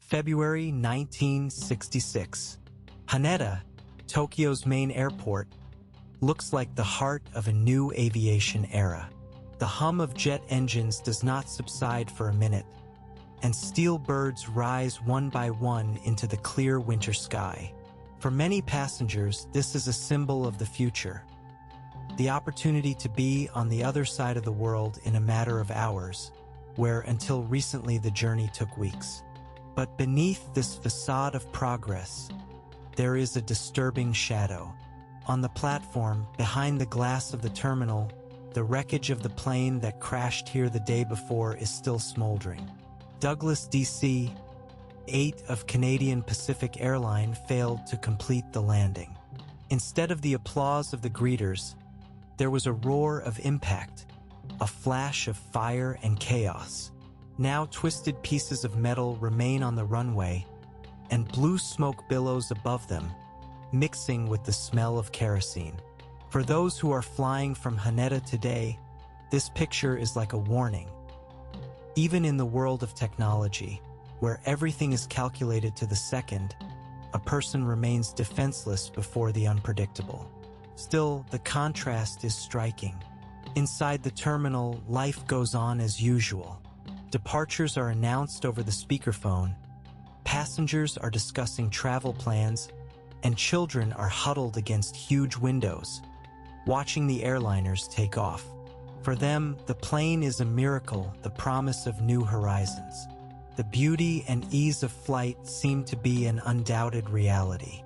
February 1966. Haneda, Tokyo's main airport, looks like the heart of a new aviation era. The hum of jet engines does not subside for a minute, and steel birds rise one by one into the clear winter sky. For many passengers, this is a symbol of the future. The opportunity to be on the other side of the world in a matter of hours, where until recently the journey took weeks. But beneath this facade of progress, there is a disturbing shadow. On the platform, behind the glass of the terminal, the wreckage of the plane that crashed here the day before is still smoldering. Douglas DC-8 of Canadian Pacific Airline failed to complete the landing. Instead of the applause of the greeters, there was a roar of impact, a flash of fire and chaos. Now twisted pieces of metal remain on the runway, and blue smoke billows above them, mixing with the smell of kerosene. For those who are flying from Haneda today, this picture is like a warning. Even in the world of technology, where everything is calculated to the second, a person remains defenseless before the unpredictable. Still, the contrast is striking. Inside the terminal, life goes on as usual. Departures are announced over the speakerphone, passengers are discussing travel plans, and children are huddled against huge windows, watching the airliners take off. For them, the plane is a miracle, the promise of new horizons. The beauty and ease of flight seem to be an undoubted reality.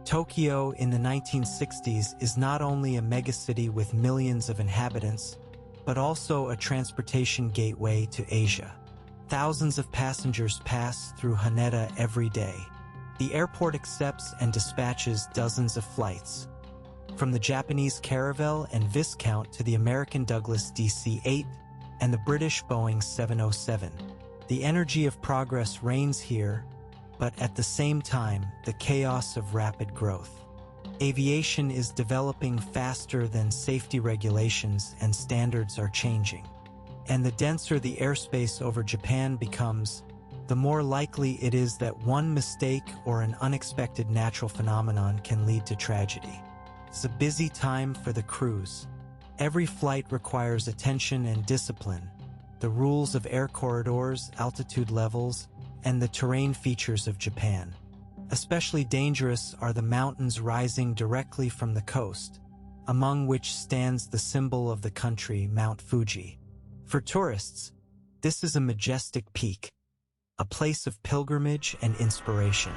Tokyo in the 1960s is not only a megacity with millions of inhabitants, but also a transportation gateway to Asia. Thousands of passengers pass through Haneda every day. The airport accepts and dispatches dozens of flights, from the Japanese Caravelle and Viscount to the American Douglas DC-8 and the British Boeing 707. The energy of progress reigns here, but at the same time, the chaos of rapid growth. Aviation is developing faster than safety regulations and standards are changing. And the denser the airspace over Japan becomes, the more likely it is that one mistake or an unexpected natural phenomenon can lead to tragedy. It's a busy time for the crews. Every flight requires attention and discipline. The rules of air corridors, altitude levels, and the terrain features of Japan. Especially dangerous are the mountains rising directly from the coast, among which stands the symbol of the country, Mount Fuji. For tourists, this is a majestic peak, a place of pilgrimage and inspiration.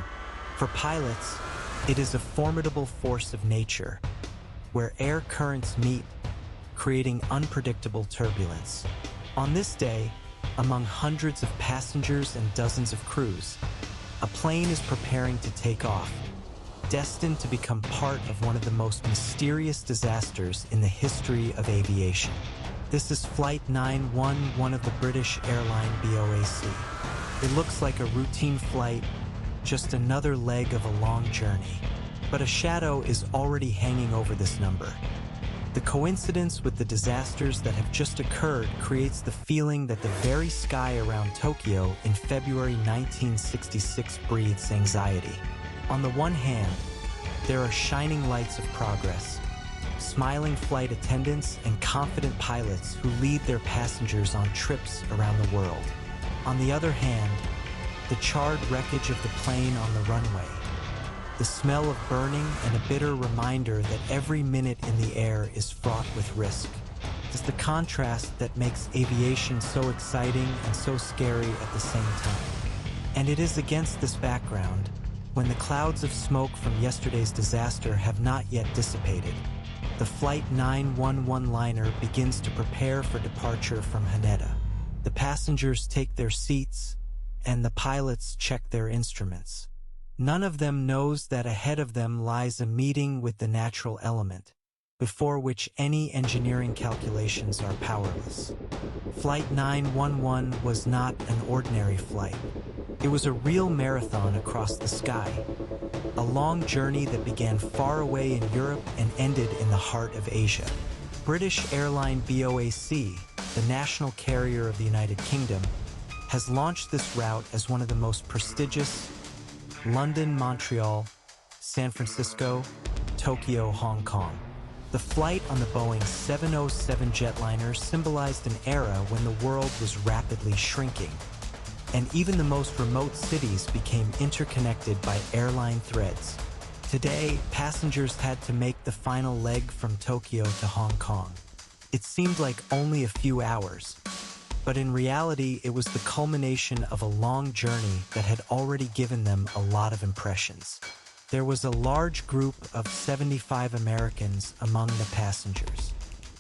For pilots, it is a formidable force of nature, where air currents meet, creating unpredictable turbulence. On this day, among hundreds of passengers and dozens of crews, a plane is preparing to take off, destined to become part of one of the most mysterious disasters in the history of aviation. This is Flight 911 of the British airline BOAC. It looks like a routine flight, just another leg of a long journey. But a shadow is already hanging over this number. The coincidence with the disasters that have just occurred creates the feeling that the very sky around Tokyo in February 1966 breathes anxiety. On the one hand, there are shining lights of progress, smiling flight attendants and confident pilots who lead their passengers on trips around the world. On the other hand, the charred wreckage of the plane on the runway, the smell of burning and a bitter reminder that every minute in the air is fraught with risk. It's the contrast that makes aviation so exciting and so scary at the same time. And it is against this background, when the clouds of smoke from yesterday's disaster have not yet dissipated, the Flight 911 liner begins to prepare for departure from Haneda. The passengers take their seats, and the pilots check their instruments. None of them knows that ahead of them lies a meeting with the natural element, before which any engineering calculations are powerless. Flight 911 was not an ordinary flight. It was a real marathon across the sky, a long journey that began far away in Europe and ended in the heart of Asia. British airline BOAC, the national carrier of the United Kingdom, has launched this route as one of the most prestigious: London, Montreal, San Francisco, Tokyo, Hong Kong. The flight on the Boeing 707 jetliner symbolized an era when the world was rapidly shrinking, and even the most remote cities became interconnected by airline threads. Today, passengers had to make the final leg from Tokyo to Hong Kong. It seemed like only a few hours, but in reality, it was the culmination of a long journey that had already given them a lot of impressions. There was a large group of 75 Americans among the passengers.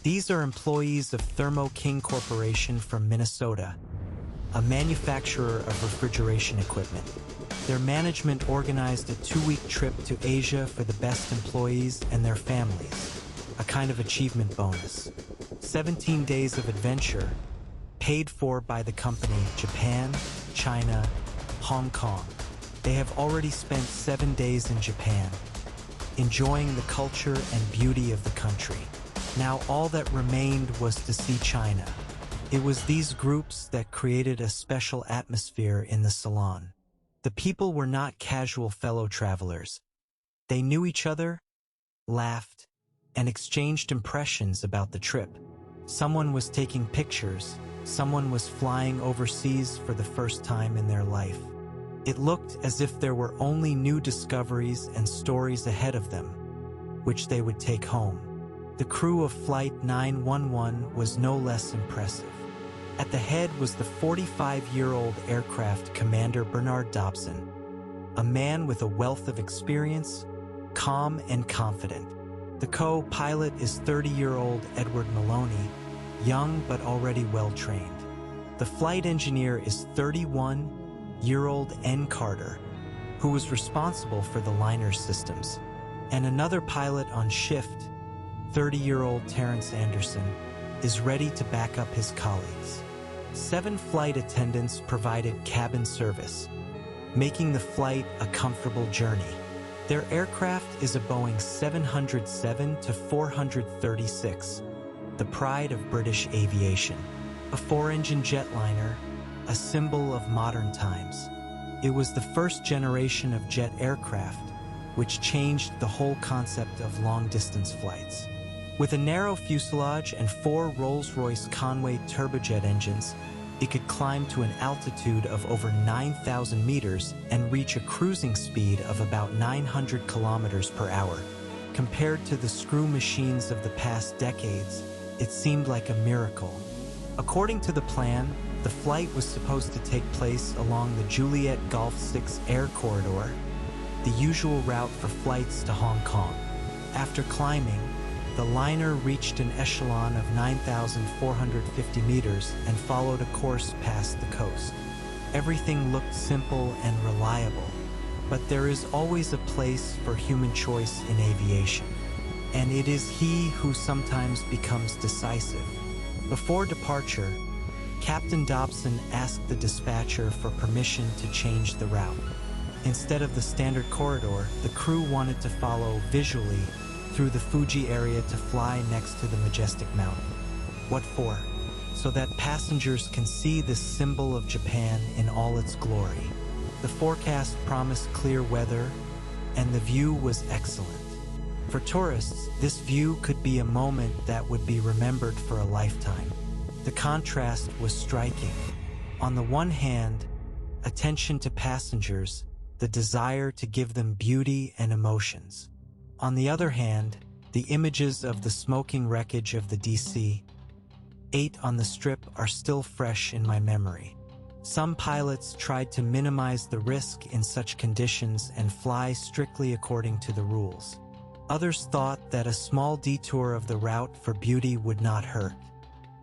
These are employees of Thermo King Corporation from Minnesota, a manufacturer of refrigeration equipment. Their management organized a 2-week trip to Asia for the best employees and their families, a kind of achievement bonus. 17 days of adventure, paid for by the company Japan, China, Hong Kong. They have already spent 7 days in Japan, enjoying the culture and beauty of the country. Now all that remained was to see China. It was these groups that created a special atmosphere in the salon. The people were not casual fellow travelers. They knew each other, laughed, and exchanged impressions about the trip. Someone was taking pictures, someone was flying overseas for the first time in their life. It looked as if there were only new discoveries and stories ahead of them, which they would take home. The crew of Flight 911 was no less impressive. At the head was the 45-year-old aircraft commander Bernard Dobson, a man with a wealth of experience, calm and confident. The co-pilot is 30-year-old Edward Maloney, young but already well-trained. The flight engineer is 31-year-old N. Carter, who was responsible for the liner's systems, and another pilot on shift, 30-year-old Terrence Anderson, is ready to back up his colleagues. 7 flight attendants provided cabin service, making the flight a comfortable journey. Their aircraft is a Boeing 707-436, the pride of British aviation. A 4-engine jetliner, a symbol of modern times. It was the first generation of jet aircraft, which changed the whole concept of long-distance flights. With a narrow fuselage and 4 Rolls-Royce Conway turbojet engines, it could climb to an altitude of over 9,000 meters and reach a cruising speed of about 900 kilometers per hour. Compared to the screw machines of the past decades, it seemed like a miracle. According to the plan, the flight was supposed to take place along the Juliet Gulf 6 air corridor, the usual route for flights to Hong Kong. After climbing, the liner reached an echelon of 9,450 meters and followed a course past the coast. Everything looked simple and reliable, but there is always a place for human choice in aviation, and it is he who sometimes becomes decisive. Before departure, Captain Dobson asked the dispatcher for permission to change the route. Instead of the standard corridor, the crew wanted to follow visually through the Fuji area to fly next to the majestic mountain. What for? So that passengers can see this symbol of Japan in all its glory. The forecast promised clear weather, and the view was excellent. For tourists, this view could be a moment that would be remembered for a lifetime. The contrast was striking. On the one hand, attention to passengers, the desire to give them beauty and emotions. On the other hand, the images of the smoking wreckage of the DC-8 on the strip are still fresh in my memory. Some pilots tried to minimize the risk in such conditions and fly strictly according to the rules. Others thought that a small detour of the route for beauty would not hurt.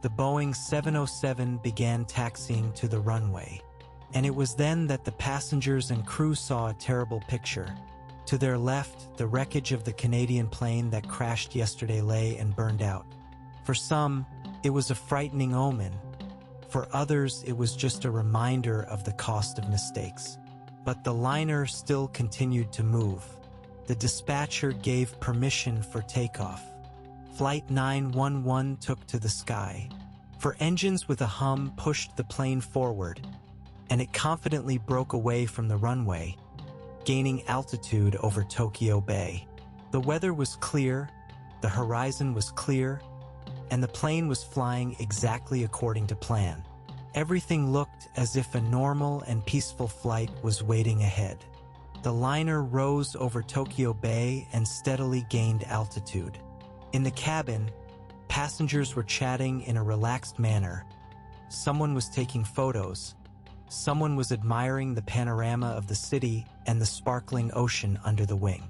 The Boeing 707 began taxiing to the runway, and it was then that the passengers and crew saw a terrible picture. To their left, the wreckage of the Canadian plane that crashed yesterday lay and burned out. For some, it was a frightening omen. For others, it was just a reminder of the cost of mistakes. But the liner still continued to move. The dispatcher gave permission for takeoff. Flight 911 took to the sky. For engines with a hum pushed the plane forward, and it confidently broke away from the runway, gaining altitude over Tokyo Bay. The weather was clear, the horizon was clear, and the plane was flying exactly according to plan. Everything looked as if a normal and peaceful flight was waiting ahead. The liner rose over Tokyo Bay and steadily gained altitude. In the cabin, passengers were chatting in a relaxed manner. Someone was taking photos. Someone was admiring the panorama of the city and the sparkling ocean under the wing.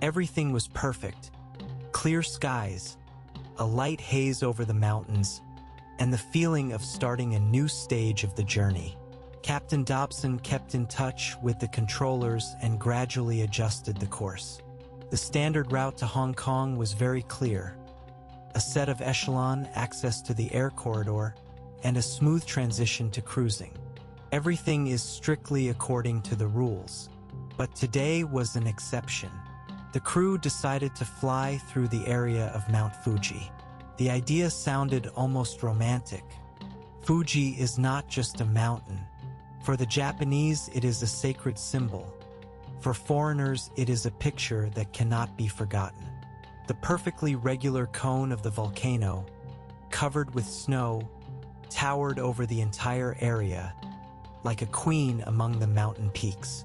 Everything was perfect. Clear skies, a light haze over the mountains, and the feeling of starting a new stage of the journey. Captain Dobson kept in touch with the controllers and gradually adjusted the course. The standard route to Hong Kong was very clear. A set of echelon access to the air corridor and a smooth transition to cruising. Everything is strictly according to the rules, but today was an exception. The crew decided to fly through the area of Mount Fuji. The idea sounded almost romantic. Fuji is not just a mountain. For the Japanese, it is a sacred symbol. For foreigners, it is a picture that cannot be forgotten. The perfectly regular cone of the volcano, covered with snow, towered over the entire area, like a queen among the mountain peaks.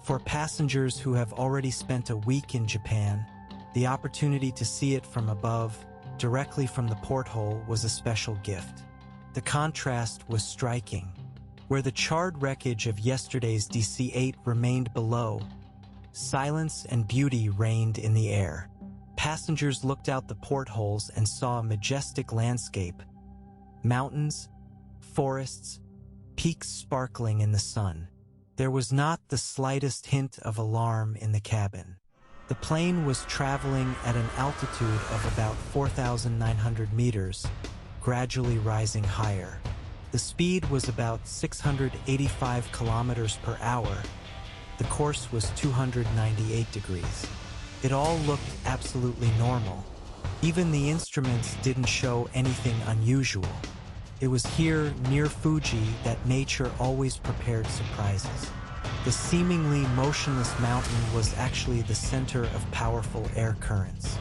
For passengers who have already spent a week in Japan, the opportunity to see it from above, directly from the porthole, was a special gift. The contrast was striking. Where the charred wreckage of yesterday's DC-8 remained below, silence and beauty reigned in the air. Passengers looked out the portholes and saw a majestic landscape. Mountains, forests, peaks sparkling in the sun. There was not the slightest hint of alarm in the cabin. The plane was traveling at an altitude of about 4,900 meters, gradually rising higher. The speed was about 685 kilometers per hour. The course was 298 degrees. It all looked absolutely normal. Even the instruments didn't show anything unusual. It was here, near Fuji, that nature always prepared surprises. The seemingly motionless mountain was actually the center of powerful air currents.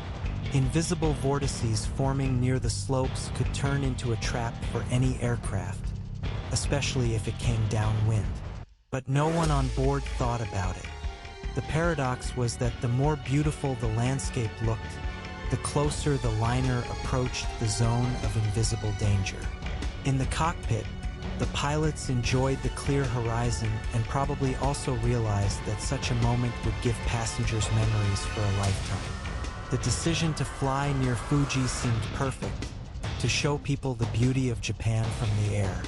Invisible vortices forming near the slopes could turn into a trap for any aircraft, especially if it came downwind. But no one on board thought about it. The paradox was that the more beautiful the landscape looked, the closer the liner approached the zone of invisible danger. In the cockpit, the pilots enjoyed the clear horizon and probably also realized that such a moment would give passengers memories for a lifetime. The decision to fly near Fuji seemed perfect, to show people the beauty of Japan from the air.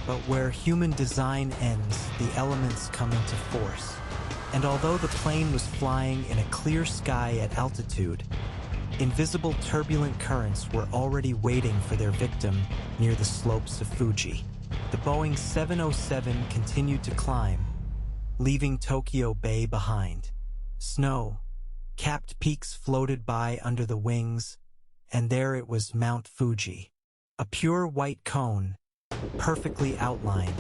But where human design ends, the elements come into force. And although the plane was flying in a clear sky at altitude, invisible turbulent currents were already waiting for their victim near the slopes of Fuji. The Boeing 707 continued to climb, leaving Tokyo Bay behind. Snow, capped peaks floated by under the wings, and there it was, Mount Fuji. A pure white cone, perfectly outlined,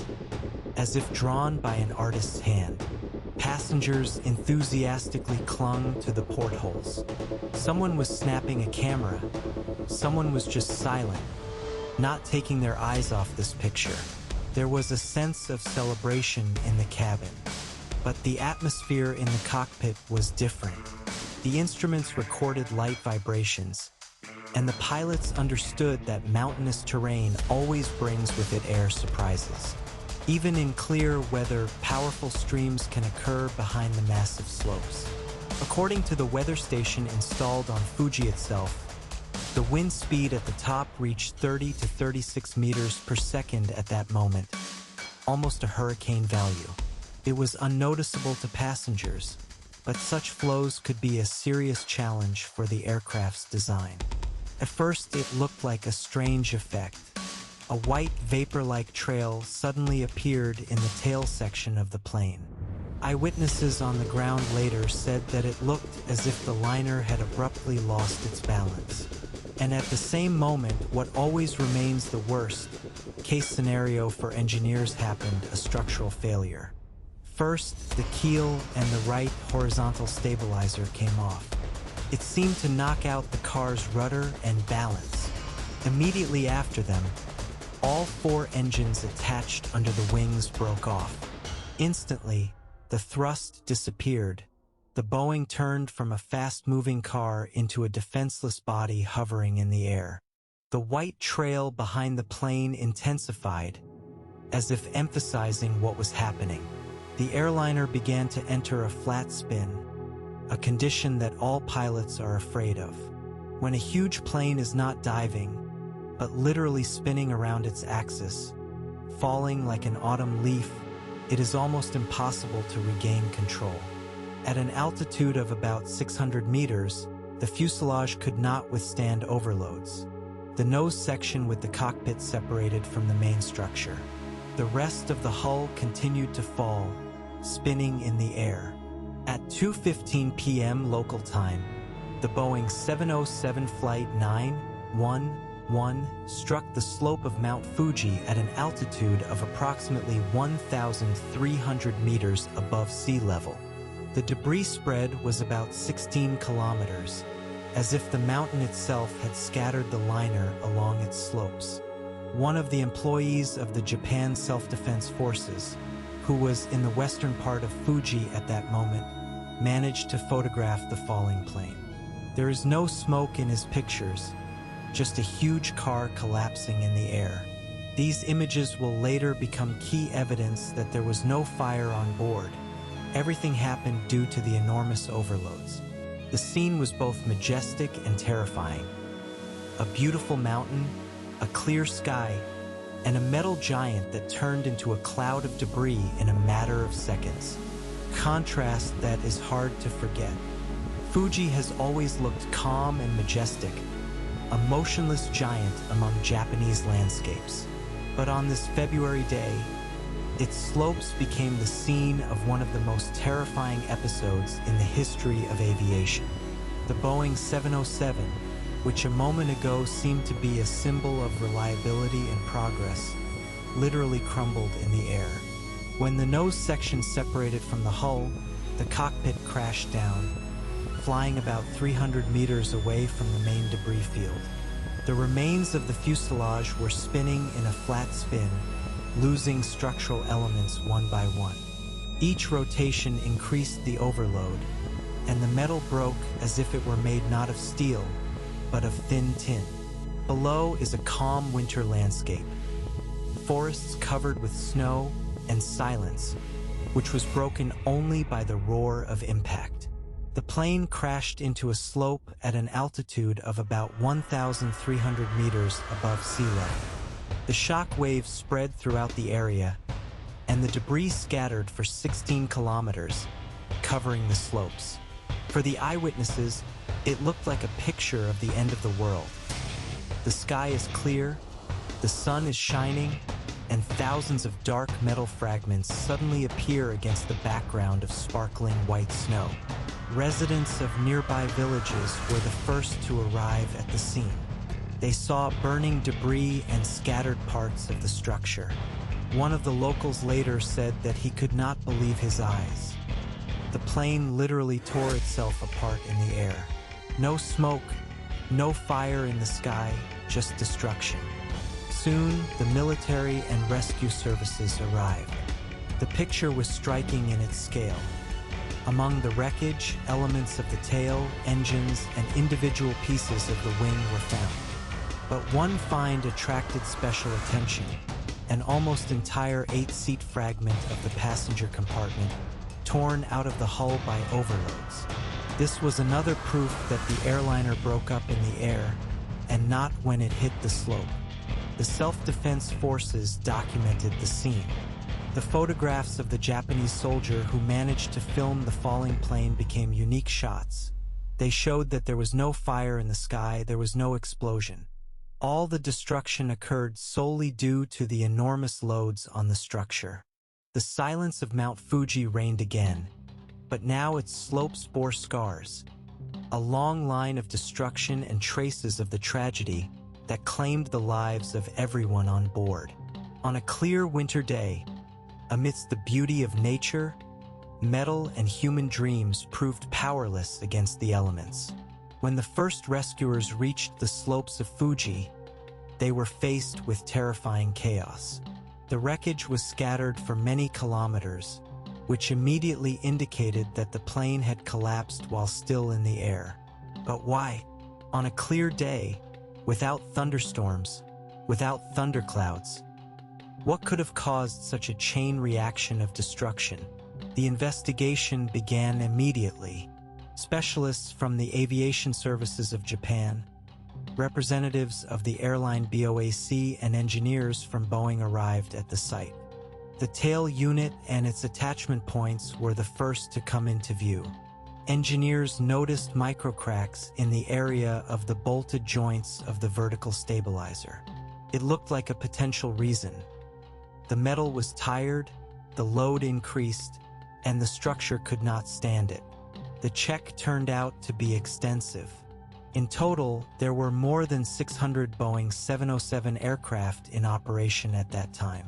as if drawn by an artist's hand. Passengers enthusiastically clung to the portholes. Someone was snapping a camera. Someone was just silent, not taking their eyes off this picture. There was a sense of celebration in the cabin, but the atmosphere in the cockpit was different. The instruments recorded light vibrations, and the pilots understood that mountainous terrain always brings with it air surprises. Even in clear weather, powerful streams can occur behind the massive slopes. According to the weather station installed on Fuji itself, the wind speed at the top reached 30 to 36 meters per second at that moment, almost a hurricane value. It was unnoticeable to passengers, but such flows could be a serious challenge for the aircraft's design. At first, it looked like a strange effect. A white vapor-like trail suddenly appeared in the tail section of the plane. Eyewitnesses on the ground later said that it looked as if the liner had abruptly lost its balance. And at the same moment, what always remains the worst case scenario for engineers happened: a structural failure. First, the keel and the right horizontal stabilizer came off. It seemed to knock out the car's rudder and balance. Immediately after them, all 4 engines attached under the wings broke off. Instantly, the thrust disappeared. The Boeing turned from a fast-moving car into a defenseless body hovering in the air. The white trail behind the plane intensified, as if emphasizing what was happening. The airliner began to enter a flat spin, a condition that all pilots are afraid of. When a huge plane is not diving, but literally spinning around its axis, falling like an autumn leaf, it is almost impossible to regain control. At an altitude of about 600 meters, the fuselage could not withstand overloads. The nose section with the cockpit separated from the main structure. The rest of the hull continued to fall, spinning in the air. At 2:15 p.m. local time, the Boeing 707 Flight 911 struck the slope of Mount Fuji at an altitude of approximately 1,300 meters above sea level. The debris spread was about 16 kilometers, as if the mountain itself had scattered the liner along its slopes. One of the employees of the Japan Self-Defense Forces, who was in the western part of Fuji at that moment, managed to photograph the falling plane. There is no smoke in his pictures, just a huge car collapsing in the air. These images will later become key evidence that there was no fire on board. Everything happened due to the enormous overloads. The scene was both majestic and terrifying. A beautiful mountain, a clear sky, and a metal giant that turned into a cloud of debris in a matter of seconds. Contrast that is hard to forget. Fuji has always looked calm and majestic, a motionless giant among Japanese landscapes. But on this February day, its slopes became the scene of one of the most terrifying episodes in the history of aviation. The Boeing 707, which a moment ago seemed to be a symbol of reliability and progress, literally crumbled in the air. When the nose section separated from the hull, the cockpit crashed down, flying about 300 meters away from the main debris field. The remains of the fuselage were spinning in a flat spin, losing structural elements one by one. Each rotation increased the overload, and the metal broke as if it were made not of steel, but of thin tin. Below is a calm winter landscape, forests covered with snow, and silence, which was broken only by the roar of impact. The plane crashed into a slope at an altitude of about 1,300 meters above sea level. The shock waves spread throughout the area, and the debris scattered for 16 kilometers, covering the slopes. For the eyewitnesses, it looked like a picture of the end of the world. The sky is clear, the sun is shining, and thousands of dark metal fragments suddenly appear against the background of sparkling white snow. Residents of nearby villages were the first to arrive at the scene. They saw burning debris and scattered parts of the structure. One of the locals later said that he could not believe his eyes. The plane literally tore itself apart in the air. No smoke, no fire in the sky, just destruction. Soon, the military and rescue services arrived. The picture was striking in its scale. Among the wreckage, elements of the tail, engines, and individual pieces of the wing were found. But one find attracted special attention: an almost entire 8-seat fragment of the passenger compartment, torn out of the hull by overloads. This was another proof that the airliner broke up in the air, and not when it hit the slope. The self-defense forces documented the scene. The photographs of the Japanese soldier who managed to film the falling plane became unique shots. They showed that there was no fire in the sky, there was no explosion. All the destruction occurred solely due to the enormous loads on the structure. The silence of Mount Fuji reigned again, but now its slopes bore scars. a long line of destruction and traces of the tragedy that claimed the lives of everyone on board. On a clear winter day, amidst the beauty of nature, metal and human dreams proved powerless against the elements. When the first rescuers reached the slopes of Fuji, they were faced with terrifying chaos. The wreckage was scattered for many kilometers, which immediately indicated that the plane had collapsed while still in the air. But why? On a clear day, without thunderstorms, without thunderclouds, what could have caused such a chain reaction of destruction? The investigation began immediately. Specialists from the aviation services of Japan, representatives of the airline BOAC, and engineers from Boeing arrived at the site. The tail unit and its attachment points were the first to come into view. Engineers noticed microcracks in the area of the bolted joints of the vertical stabilizer. It looked like a potential reason. The metal was tired, the load increased, and the structure could not stand it. The check turned out to be extensive. In total, there were more than 600 Boeing 707 aircraft in operation at that time.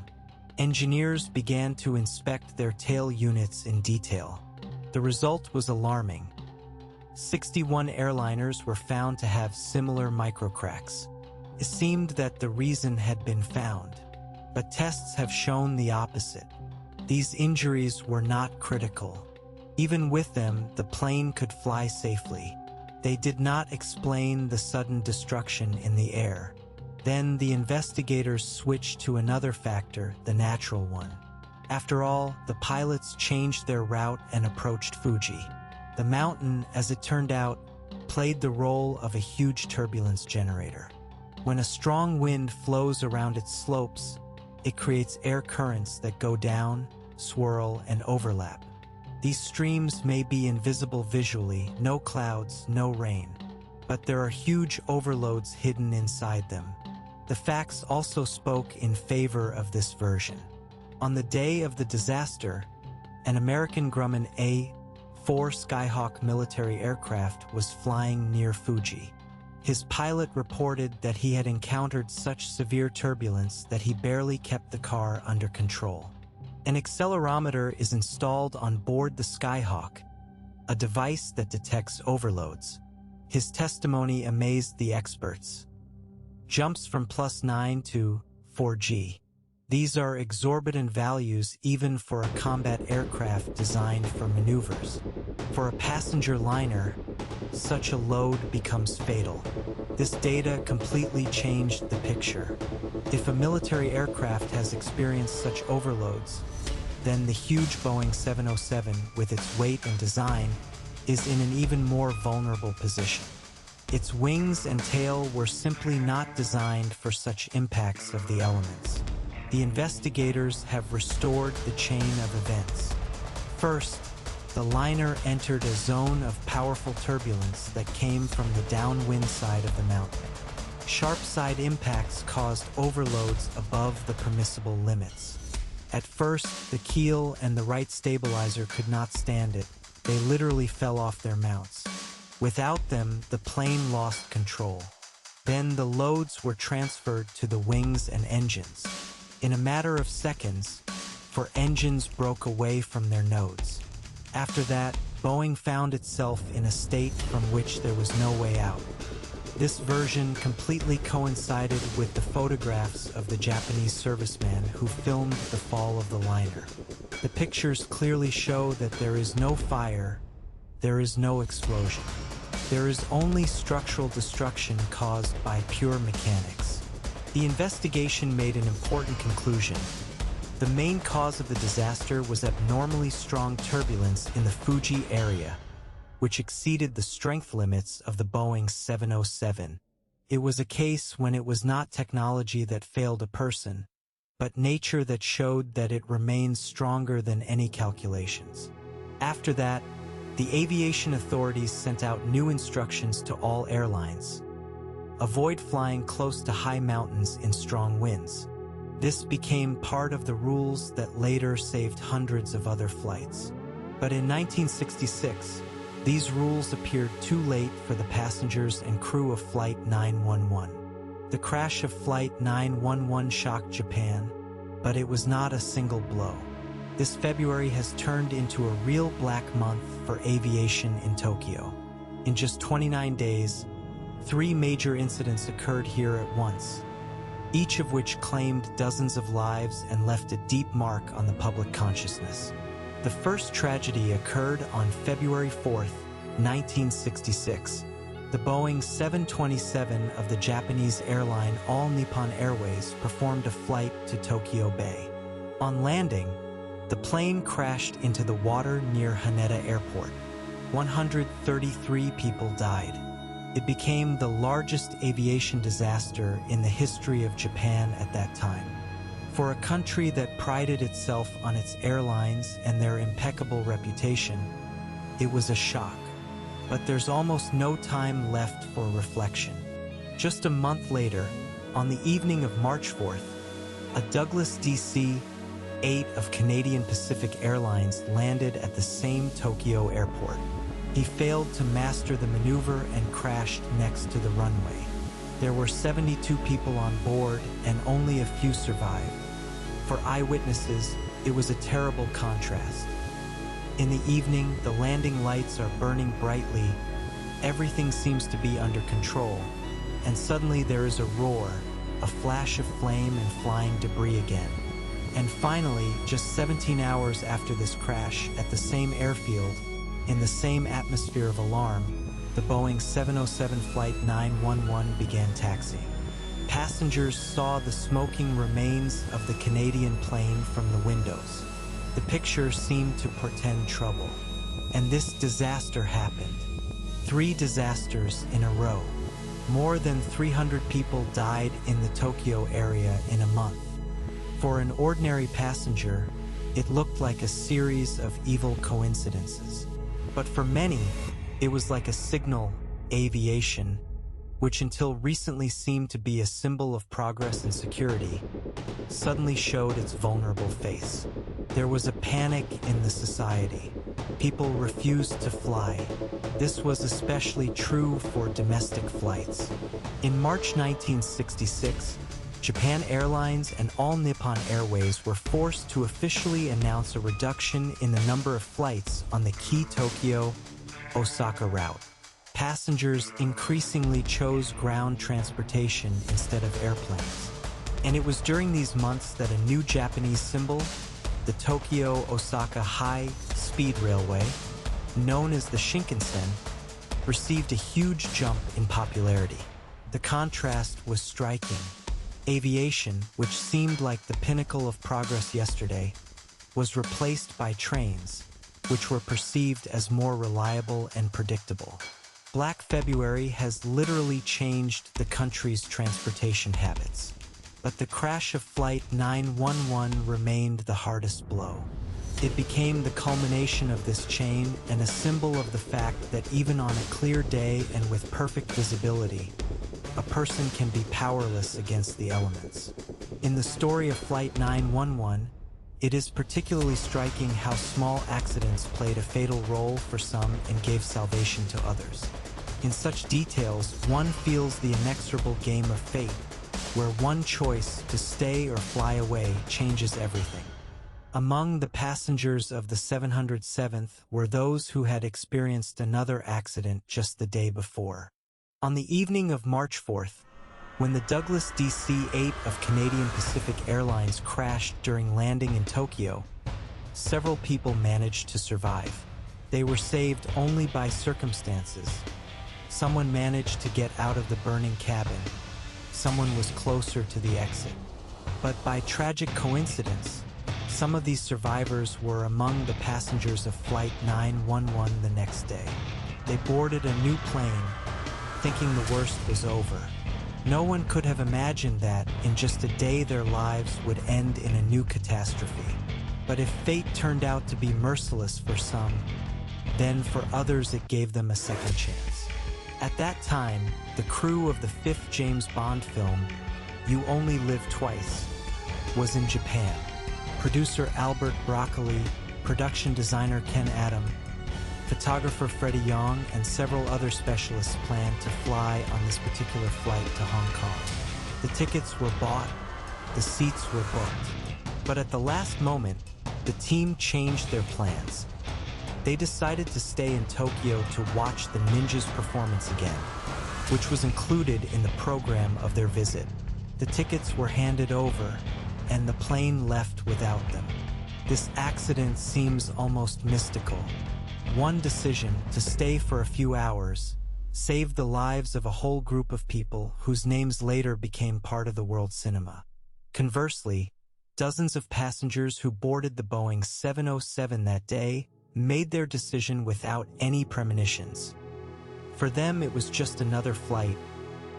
Engineers began to inspect their tail units in detail. The result was alarming. 61 airliners were found to have similar microcracks. It seemed that the reason had been found, but tests have shown the opposite. These injuries were not critical. Even with them, the plane could fly safely. They did not explain the sudden destruction in the air. Then the investigators switched to another factor, the natural one. After all, the pilots changed their route and approached Fuji. The mountain, as it turned out, played the role of a huge turbulence generator. When a strong wind flows around its slopes, it creates air currents that go down, swirl, and overlap. These streams may be invisible visually, no clouds, no rain, but there are huge overloads hidden inside them. The facts also spoke in favor of this version. On the day of the disaster, an American Grumman A-4 Skyhawk military aircraft was flying near Fuji. His pilot reported that he had encountered such severe turbulence that he barely kept the car under control. An accelerometer is installed on board the Skyhawk, a device that detects overloads. His testimony amazed the experts. Jumps from +9 to 4G. These are exorbitant values even for a combat aircraft designed for maneuvers. For a passenger liner, such a load becomes fatal. This data completely changed the picture. If a military aircraft has experienced such overloads, then the huge Boeing 707, with its weight and design, is in an even more vulnerable position. Its wings and tail were simply not designed for such impacts of the elements. The investigators have restored the chain of events. First, the liner entered a zone of powerful turbulence that came from the downwind side of the mountain. Sharp side impacts caused overloads above the permissible limits. At first, the keel and the right stabilizer could not stand it. They literally fell off their mounts. Without them, the plane lost control. Then the loads were transferred to the wings and engines. In a matter of seconds, four engines broke away from their nodes. After that, Boeing found itself in a state from which there was no way out. This version completely coincided with the photographs of the Japanese serviceman who filmed the fall of the liner. The pictures clearly show that there is no fire, there is no explosion. There is only structural destruction caused by pure mechanics. The investigation made an important conclusion. The main cause of the disaster was abnormally strong turbulence in the Fuji area, which exceeded the strength limits of the Boeing 707. It was a case when it was not technology that failed a person, but nature that showed that it remains stronger than any calculations. After that, the aviation authorities sent out new instructions to all airlines. Avoid flying close to high mountains in strong winds. This became part of the rules that later saved hundreds of other flights. But in 1966, These rules appeared too late for the passengers and crew of Flight 911. The crash of Flight 911 shocked Japan, but it was not a single blow. This February has turned into a real black month for aviation in Tokyo. In just 29 days, 3 major incidents occurred here at once, each of which claimed dozens of lives and left a deep mark on the public consciousness. The first tragedy occurred on February 4, 1966. The Boeing 727 of the Japanese airline All Nippon Airways performed a flight to Tokyo Bay. On landing, the plane crashed into the water near Haneda Airport. 133 people died. It became the largest aviation disaster in the history of Japan at that time. For a country that prided itself on its airlines and their impeccable reputation, it was a shock. But there's almost no time left for reflection. Just a month later, on the evening of March 4th, a Douglas DC-8 of Canadian Pacific Airlines landed at the same Tokyo airport. He failed to master the maneuver and crashed next to the runway. There were 72 people on board and only a few survived. For eyewitnesses, it was a terrible contrast. In the evening, the landing lights are burning brightly, everything seems to be under control, and suddenly there is a roar, a flash of flame and flying debris again. And finally, just 17 hours after this crash, at the same airfield, in the same atmosphere of alarm, the Boeing 707 Flight 911 began taxiing. Passengers saw the smoking remains of the Canadian plane from the windows. The picture seemed to portend trouble. And this disaster happened. 3 disasters in a row. More than 300 people died in the Tokyo area in a month. For an ordinary passenger, it looked like a series of evil coincidences. But for many, it was like a signal, aviation, which until recently seemed to be a symbol of progress and security, suddenly showed its vulnerable face. There was a panic in the society. People refused to fly. This was especially true for domestic flights. In March 1966, Japan Airlines and All Nippon Airways were forced to officially announce a reduction in the number of flights on the key Tokyo-Osaka route. Passengers increasingly chose ground transportation instead of airplanes. And it was during these months that a new Japanese symbol, the Tokyo-Osaka High-Speed Railway, known as the Shinkansen, received a huge jump in popularity. The contrast was striking. Aviation, which seemed like the pinnacle of progress yesterday, was replaced by trains, which were perceived as more reliable and predictable. Black February has literally changed the country's transportation habits. But the crash of Flight 911 remained the hardest blow. It became the culmination of this chain and a symbol of the fact that even on a clear day and with perfect visibility, a person can be powerless against the elements. In the story of Flight 911, it is particularly striking how small accidents played a fatal role for some and gave salvation to others. In such details, one feels the inexorable game of fate, where one choice to stay or fly away changes everything. Among the passengers of the 707th were those who had experienced another accident just the day before. On the evening of March 4th, when the Douglas DC-8 of Canadian Pacific Airlines crashed during landing in Tokyo, several people managed to survive. They were saved only by circumstances. Someone managed to get out of the burning cabin. Someone was closer to the exit. But by tragic coincidence, some of these survivors were among the passengers of Flight 911 the next day. They boarded a new plane, thinking the worst was over. No one could have imagined that in just a day their lives would end in a new catastrophe. But if fate turned out to be merciless for some, then for others it gave them a second chance. At that time, the crew of the 5th James Bond film, You Only Live Twice, was in Japan. Producer Albert Broccoli, production designer Ken Adam, Photographer Freddie Yong and several other specialists planned to fly on this particular flight to Hong Kong. The tickets were bought, the seats were booked. But at the last moment, the team changed their plans. They decided to stay in Tokyo to watch the Ninjas' performance again, which was included in the program of their visit. The tickets were handed over, and the plane left without them. This accident seems almost mystical. One decision, to stay for a few hours, saved the lives of a whole group of people whose names later became part of the world cinema. Conversely, dozens of passengers who boarded the Boeing 707 that day made their decision without any premonitions. For them, it was just another flight,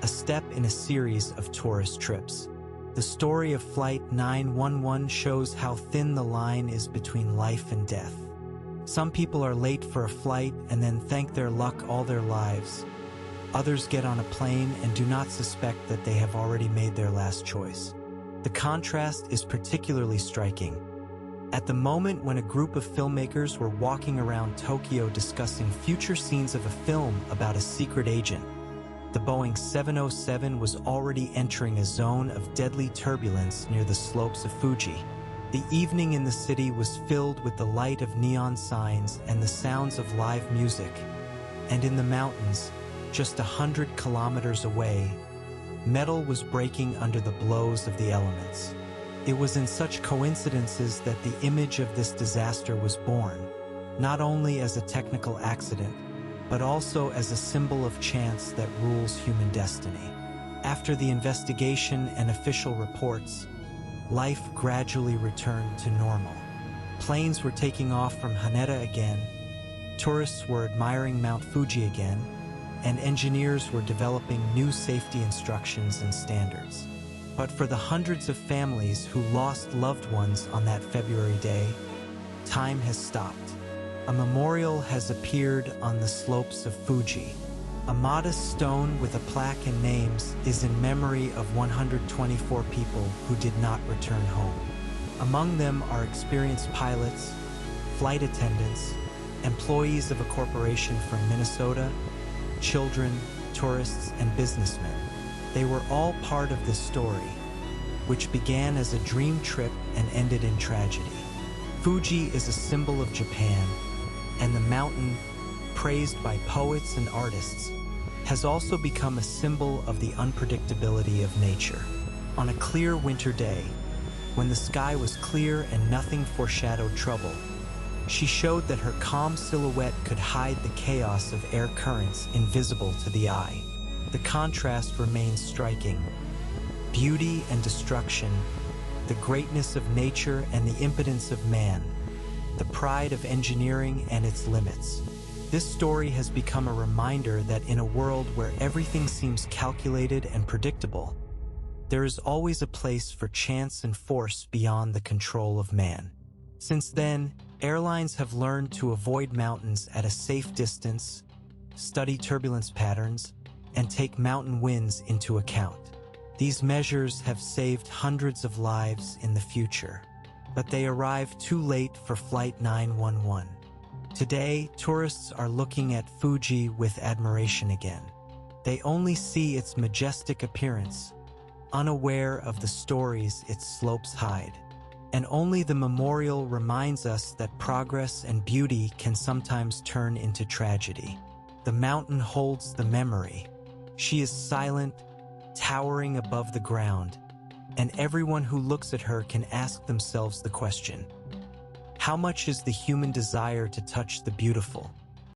a step in a series of tourist trips. The story of Flight 911 shows how thin the line is between life and death. Some people are late for a flight and then thank their luck all their lives. Others get on a plane and do not suspect that they have already made their last choice. The contrast is particularly striking. At the moment when a group of filmmakers were walking around Tokyo discussing future scenes of a film about a secret agent, the Boeing 707 was already entering a zone of deadly turbulence near the slopes of Fuji. The evening in the city was filled with the light of neon signs and the sounds of live music. And in the mountains, just 100 kilometers away, metal was breaking under the blows of the elements. It was in such coincidences that the image of this disaster was born, not only as a technical accident, but also as a symbol of chance that rules human destiny. After the investigation and official reports, life gradually returned to normal. Planes were taking off from Haneda again, tourists were admiring Mount Fuji again, and engineers were developing new safety instructions and standards. But for the hundreds of families who lost loved ones on that February day, time has stopped. A memorial has appeared on the slopes of Fuji. A modest stone with a plaque and names is in memory of 124 people who did not return home. Among them are experienced pilots, flight attendants, employees of a corporation from Minnesota, children, tourists, and businessmen. They were all part of this story, which began as a dream trip and ended in tragedy. Fuji is a symbol of Japan, and the mountain, praised by poets and artists, has also become a symbol of the unpredictability of nature. On a clear winter day, when the sky was clear and nothing foreshadowed trouble, she showed that her calm silhouette could hide the chaos of air currents invisible to the eye. The contrast remains striking. Beauty and destruction, the greatness of nature and the impotence of man, the pride of engineering and its limits. This story has become a reminder that in a world where everything seems calculated and predictable, there is always a place for chance and force beyond the control of man. Since then, airlines have learned to avoid mountains at a safe distance, study turbulence patterns, and take mountain winds into account. These measures have saved hundreds of lives in the future, but they arrived too late for Flight 911. Today, tourists are looking at Fuji with admiration again. They only see its majestic appearance, unaware of the stories its slopes hide. And only the memorial reminds us that progress and beauty can sometimes turn into tragedy. The mountain holds the memory. She is silent, towering above the ground, and everyone who looks at her can ask themselves the question: how much is the human desire to touch the beautiful?